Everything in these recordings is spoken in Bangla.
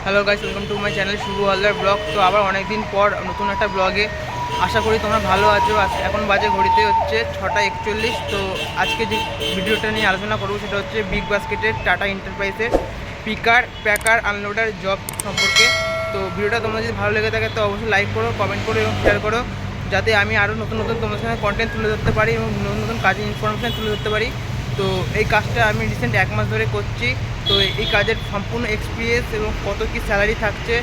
Hello guys, welcome to my channel Shubho Haldar blog. তো আবার অনেক দিন পর নতুন একটা ব্লগে। আশা করি তোমরা ভালো আছো। এখন বাজে ঘড়িতে হচ্ছে 6টা 41। তো আজকে যে ভিডিওটা নিয়ে আলোচনা করবো সেটা হচ্ছে বিগ বাস্কেটের টাটা এন্টারপ্রাইজের প্যাকার আনলোডার জব সম্পর্কে। তো ভিডিওটা তোমার যদি ভালো লেগে থাকে তো অবশ্যই লাইক করো, কমেন্ট করো এবং শেয়ার করো, যাতে আমি আরও নতুন নতুন তোমার সঙ্গে কন্টেন্ট তুলে ধরতে পারি এবং নতুন নতুন কাজের ইনফরমেশান তুলে ধরতে পারি। তো এই কাজটা আমি রিসেন্ট 1 মাস ধরে করছি। তো এই কাজের সম্পূর্ণ এক্সপিরিয়েন্স এবং কত কী স্যালারি থাকছে,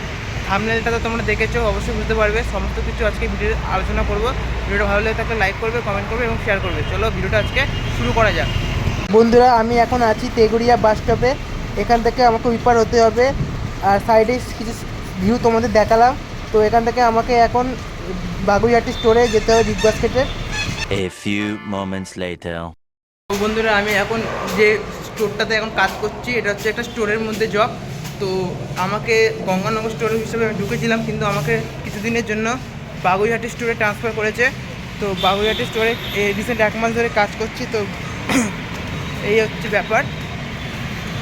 থাম্বনেলটা তো তোমরা দেখেছো, অবশ্যই বুঝতে পারবে। সমস্ত কিছু আজকে ভিডিও আলোচনা করব। ভিডিওটা ভালো লেগে থাকলে লাইক করবে, কমেন্ট করবে এবং শেয়ার করবে। চলো ভিডিওটা আজকে শুরু করা যাক। বন্ধুরা, আমি এখন আছি তেগুড়িয়া বাস স্টপে। এখান থেকে আমাকে উইপার হতে হবে। আর সাইডে কিছু ভিউ তোমাদের দেখালাম। তো এখান থেকে আমাকে এখন বাগুইহাটি স্টোরে যেতে হবে big বাস্কেটের। A few moments later. তো বন্ধুরা, আমি এখন যে স্টোরটাতে এখন কাজ করছি এটা হচ্ছে একটা স্টোরের মধ্যে জব। তো আমাকে গঙ্গানগর স্টোর হিসেবে আমি ঢুকেছিলাম, কিন্তু আমাকে কিছুদিনের জন্য বাগুইহাটি স্টোরে ট্রান্সফার করেছে। তো বাগুইহাটি স্টোরে রিসেন্ট 1 মাস ধরে কাজ করছি। তো এই হচ্ছে ব্যাপার।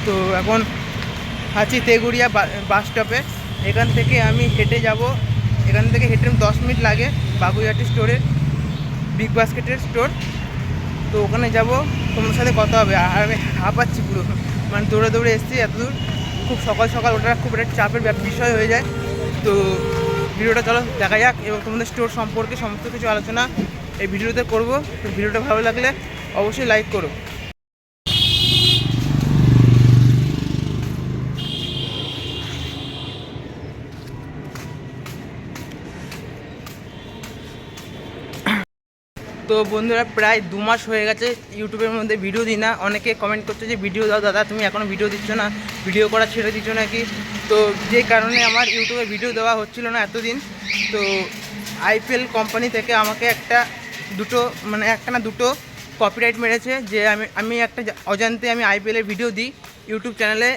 তো এখন আছি তেগুড়িয়া বাস স্টপে। এখান থেকে আমি হেঁটে যাব। এখান থেকে হেঁটে 10 মিনিট লাগে বাগুইহাটি স্টোরে, বিগ বাস্কেটের স্টোর। তো ওখানে যাব, তোমার সাথে কথা হবে। আর আমি হাঁপাচ্ছি পুরো, মানে দৌড়ে দৌড়ে এসেছি এত দূর। খুব সকাল সকাল ওটা খুব একটা চাপের বিষয় হয়ে যায়। তো ভিডিওটা চলো দেখা যাক এবং তোমাদের স্টোর সম্পর্কে সমস্ত কিছু আলোচনা এই ভিডিওতে করব। তো ভিডিওটা ভালো লাগলে অবশ্যই লাইক করো। তো বন্ধুরা, প্রায় 2 মাস হয়ে গেছে ইউটিউবের মধ্যে ভিডিও দিই না। অনেকে কমেন্ট করছে যে ভিডিও দাও দাদা, তুমি এখনও ভিডিও দিচ্ছ না, ভিডিও করা ছেড়ে দিচ্ছ নাকি। তো যে কারণে আমার ইউটিউবে ভিডিও দেওয়া হচ্ছিল না এতদিন। তো আইপিএল কোম্পানি থেকে আমাকে একটা না দুটো কপিরাইট মেরেছে, যে আমি একটা অজান্তে আমি আইপিএলের ভিডিও দিই ইউটিউব চ্যানেলে।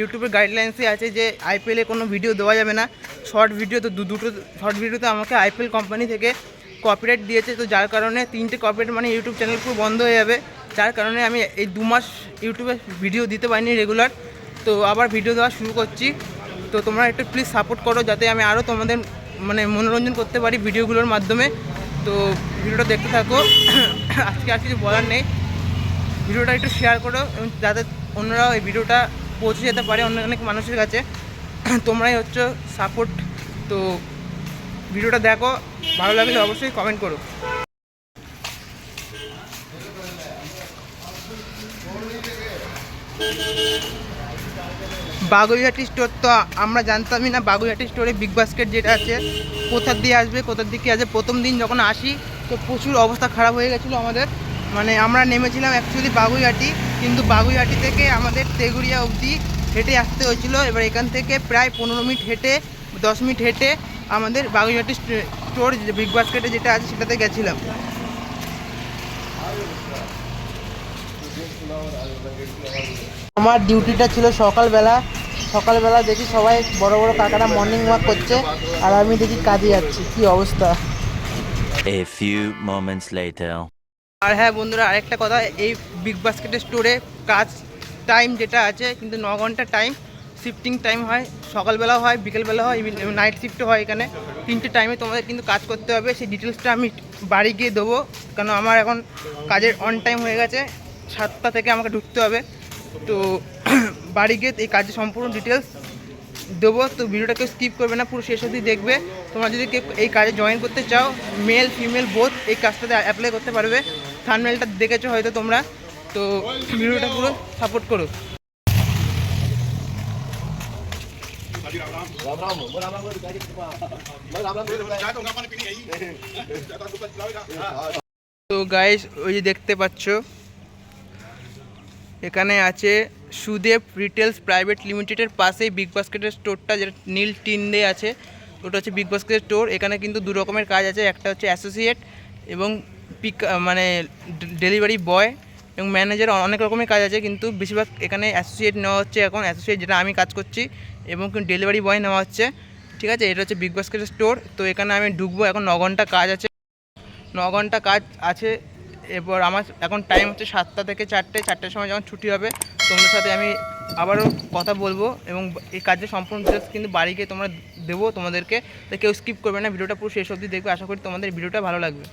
ইউটিউবের গাইডলাইন্সে আছে যে আইপিএলে কোনো ভিডিও দেওয়া যাবে না, শর্ট ভিডিও। তো দুটো শর্ট ভিডিওতে আমাকে আইপিএল কোম্পানি থেকে কপিরাইট দিয়েছে। তো যার কারণে 3টে কপিরাইট, মানে ইউটিউব চ্যানেল পুরো বন্ধ হয়ে যাবে। যার কারণে আমি এই 2 মাস ইউটিউবে ভিডিও দিতে পারিনি রেগুলার। তো আবার ভিডিও দেওয়া শুরু করছি। তো তোমরা একটু প্লিজ সাপোর্ট করো, যাতে আমি আরও তোমাদের মনোরঞ্জন করতে পারি ভিডিওগুলোর মাধ্যমে। তো ভিডিওটা দেখতে থাকো। আজকে আর কিছু বলার নেই, ভিডিওটা একটু শেয়ার করো এবং যাতে অন্যরাও এই ভিডিওটা পৌঁছে যেতে পারে অনেক মানুষের কাছে। তোমরাই হচ্ছে সাপোর্ট। তো ভিডিওটা দেখো, ভালো লাগলে অবশ্যই কমেন্ট করো। বাগুইহাটি স্টোর তো আমরা জানতামই না, বাগুইহাটি স্টোরে বিগ বাস্কেট যেটা আছে কোথার দিয়ে আসবে, কোথার দিকে আসবে। প্রথম দিন যখন আসি তো প্রচুর অবস্থা খারাপ হয়ে গেছিলো আমাদের। মানে আমরা নেমেছিলাম অ্যাকচুয়ালি বাগুইহাটি, কিন্তু বাগুইহাটি থেকে আমাদের তেগুড়িয়া অবধি হেঁটে আসতে হয়েছিলো। এবার এখান থেকে প্রায় 15 মিনিট হেঁটে 10 মিনিট হেঁটে আমাদের বাগুইহাটি স্টোর বিগ বাস্কেটে যেটা আছে সেটাতে গেছিলাম। আমার ডিউটিটা ছিল সকালবেলা দেখি সবাই বড় বড় কাকারা মর্নিং ওয়াক করছে, আর আমি দেখি কাজে যাচ্ছি। কি অবস্থা! A few moments later. আর হ্যাঁ বন্ধুরা, আরেকটা কথা, এই বিগ বাস্কেটের স্টোরে কাজ টাইম যেটা আছে কিন্তু 9 ঘন্টা টাইম, শিফটিং টাইম হয়, সকালবেলাও হয়, বিকেলবেলা হয়, নাইট শিফটও হয়। এখানে 3টে টাইমে তোমাদের কিন্তু কাজ করতে হবে। সেই ডিটেলসটা আমি বাড়ি গিয়ে দেবো, কারণ আমার এখন কাজের অন টাইম হয়ে গেছে। 7টা থেকে আমাকে ঢুকতে হবে। তো বাড়ি গিয়ে এই কাজের সম্পূর্ণ ডিটেলস দেবো। তো ভিডিওটা কেউ স্কিপ করবে না, পুরো শেষ অবধি দেখবে। তোমরা যদি কেউ এই কাজে জয়েন করতে চাও, মেল ফিমেল বোথ এই কাজটাতে অ্যাপ্লাই করতে পারবে। থাম্বনেলটা দেখেছো হয়তো তোমরা। তো ভিডিওটা পুরো সাপোর্ট করো। তো গাইস, ওই যে দেখতে পাচ্ছ এখানে আছে সুদেব রিটেলস প্রাইভেট লিমিটেডের পাশেই বিগ বাস্কেটের স্টোরটা, যেটা নীল টিন দিয়ে আছে, ওটা হচ্ছে বিগ বাস্কেটের স্টোর। এখানে কিন্তু 2 রকমের কাজ আছে, একটা হচ্ছে অ্যাসোসিয়েট এবং মানে ডেলিভারি বয় এবং ম্যানেজার। অনেক রকমের কাজ আছে, কিন্তু বেশিরভাগ এখানে অ্যাসোসিয়েট নেওয়া হচ্ছে এখন, অ্যাসোসিয়েট যেটা আমি কাজ করছি, এবং ডেলিভারি বয় নেওয়া হচ্ছে। ঠিক আছে, এটা হচ্ছে বিগ বাস্কেটের স্টোর। তো এখানে আমি ঢুকবো, এখন 9 ঘন্টা কাজ আছে, 9 ঘন্টা কাজ আছে। এরপর আমার এখন টাইম হচ্ছে 7টা থেকে 4টে, 4টের সময় যখন ছুটি হবে তোমাদের সাথে আমি আবারও কথা বলবো এবং এই কাজের সম্পূর্ণ ডিটেলস কিন্তু বাড়ি গিয়ে তোমরা দেবো তোমাদেরকে, তো কেউ স্কিপ করবে না, ভিডিওটা পুরো শেষ অবধি দেখবে। আশা করি তোমাদের ভিডিওটা ভালো লাগবে।